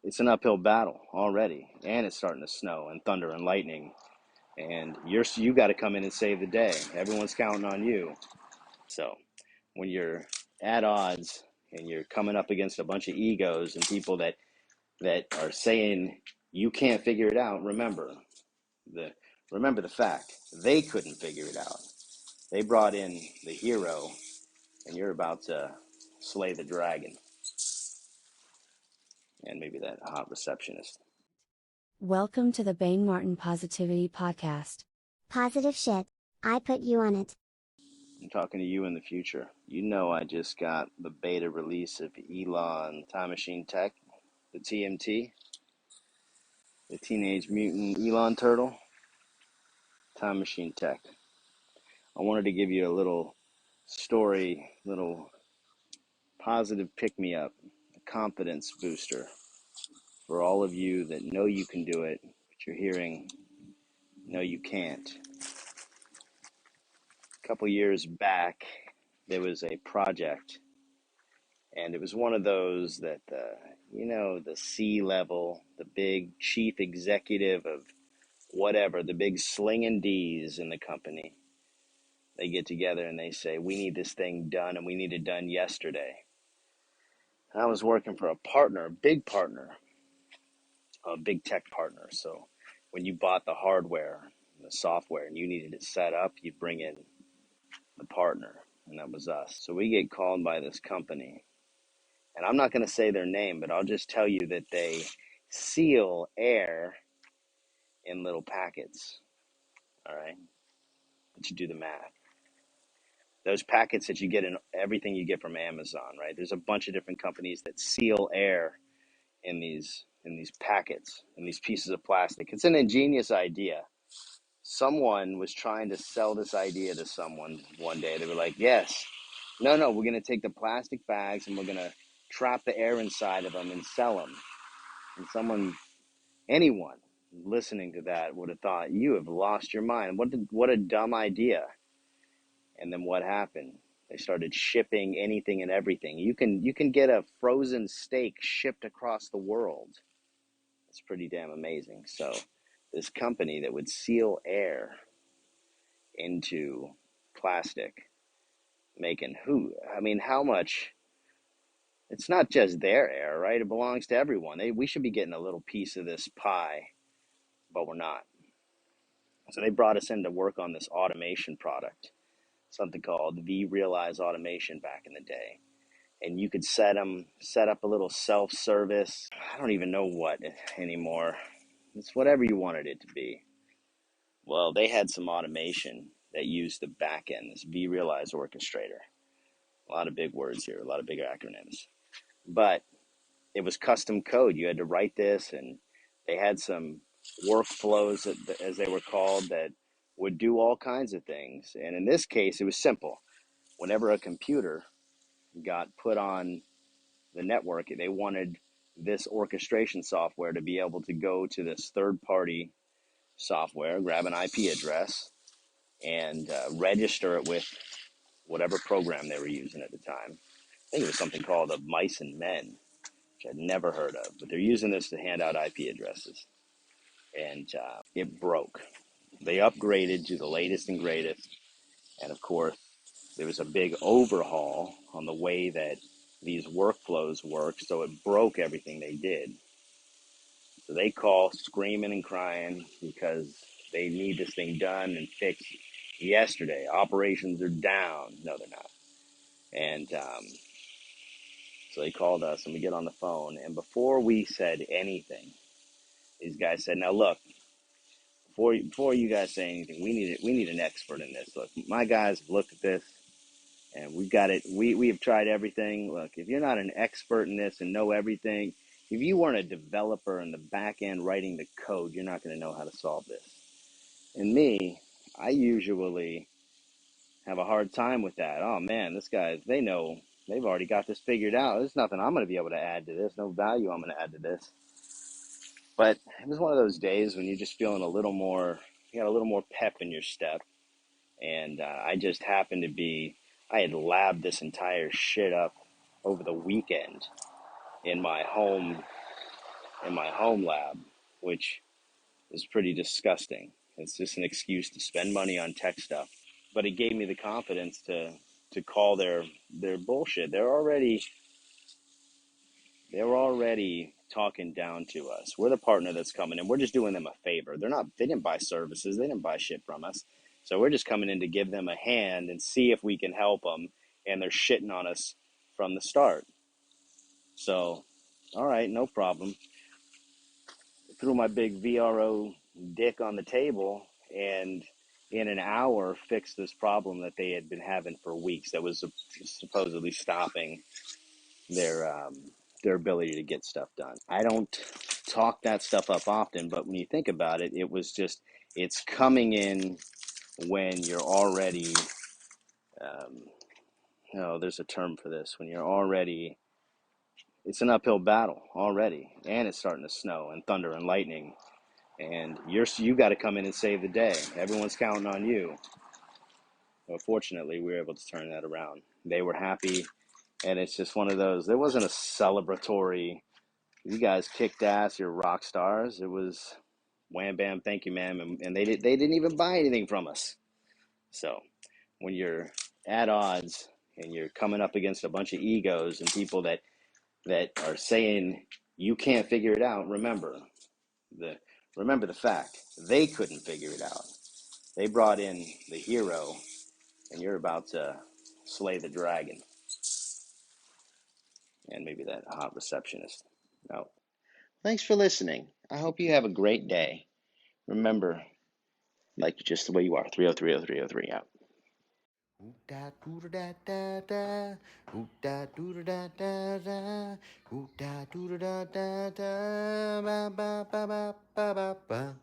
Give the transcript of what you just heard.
it's an uphill battle already, and it's starting to snow and thunder and lightning, and you got to come in and save the day. Everyone's counting on you. So when you're at odds and you're coming up against a bunch of egos and people that are saying you can't figure it out, the remember the fact they couldn't figure it out. They brought in the hero, and you're about to slay the dragon. And maybe that hot receptionist. Welcome to the Bain Martin Positivity Podcast. Positive shit. I put you on it. I'm talking to you in the future. You know, I just got the beta release of Elon Time Machine Tech, the TMT, the Teenage Mutant Elon Turtle, Time Machine Tech. I wanted to give you a little story, little positive pick-me-up, a confidence booster for all of you that know you can do it, but you're hearing, no, you can't. A couple years back, there was a project, and it was one of those that, the C-level, the big chief executive of whatever, the big slinging D's in the company, they get together and they say, we need this thing done, and we need it done yesterday. And I was working for a partner, a big partner, a big tech partner. So when you bought the hardware, the software, and you needed it set up, you bring in the partner, and that was us. So we get called by this company, and I'm not going to say their name, but I'll just tell you that they seal air in little packets. All right, but you do the math. Those packets that you get in everything you get from Amazon, right? There's a bunch of different companies that seal air in these packets, in these pieces of plastic. It's an ingenious idea. Someone was trying to sell this idea to someone one day. They were like, yes, no, we're going to take the plastic bags and we're going to trap the air inside of them and sell them. And anyone listening to that would have thought, you have lost your mind. What a dumb idea. And then what happened? They started shipping anything and everything. You can get a frozen steak shipped across the world. It's pretty damn amazing. So this company that would seal air into plastic, how much? It's not just their air, right? It belongs to everyone. We should be getting a little piece of this pie, but we're not. So they brought us in to work on this automation product, something called vRealize Automation back in the day. And you could set up a little self-service. I don't even know what anymore. It's whatever you wanted it to be. Well, they had some automation that used the back end, this vRealize Orchestrator. A lot of big words here, a lot of big acronyms. But it was custom code. You had to write this, and they had some workflows, as they were called, that would do all kinds of things. And in this case, it was simple. Whenever a computer got put on the network, they wanted this orchestration software to be able to go to this third-party software, grab an IP address, and register it with whatever program they were using at the time. I think it was something called a Mice and Men, which I'd never heard of, but they're using this to hand out IP addresses. And it broke. They upgraded to the latest and greatest, and of course, there was a big overhaul on the way that these workflows work, so it broke everything they did. So they call screaming and crying because they need this thing done and fixed yesterday. Operations are down. No, they're not. And so they called us, and we get on the phone. And before we said anything, these guys said, "Now look, before you guys say anything, we need an expert in this. Look, my guys have looked at this, and we've got it. We have tried everything. Look, if you're not an expert in this and know everything, if you weren't a developer in the back end writing the code, you're not going to know how to solve this." And me, I usually have a hard time with that. Oh man, they've already got this figured out. There's nothing I'm going to be able to add to this, no value I'm going to add to this. But it was one of those days when you're just feeling you got a little more pep in your step. And I had labbed this entire shit up over the weekend in my home in my home lab, which is pretty disgusting. It's just an excuse to spend money on tech stuff. But it gave me the confidence to call their bullshit. They're already talking down to us. We're the partner that's coming in. We're just doing them a favor. They didn't buy services. They didn't buy shit from us. So we're just coming in to give them a hand and see if we can help them. And they're shitting on us from the start. So, all right, no problem. Threw my big VRO dick on the table and in an hour fixed this problem that they had been having for weeks that was supposedly stopping their um, their ability to get stuff done. I don't talk that stuff up often, but when you think about it, it's coming in when you're already um, no, there's a term for this, when you're already, it's an uphill battle already, and it's starting to snow and thunder and lightning, and you got to come in and save the day. Everyone's counting on you. Well, fortunately, we were able to turn that around. They were happy, and it's just one of those. There wasn't a celebratory, you guys kicked ass, you're rock stars. It was wham bam, thank you, ma'am, and they didn't even buy anything from us. So when you're at odds and you're coming up against a bunch of egos and people that are saying you can't figure it out, the remember the fact they couldn't figure it out. They brought in the hero, and you're about to slay the dragon. And maybe that hot receptionist. No. Thanks for listening. I hope you have a great day. Remember, like just the way you are. 3030303 out. Ooh da doo da da da, ooh da doo da da da, ooh da doo da da da, ba ba ba ba ba ba ba.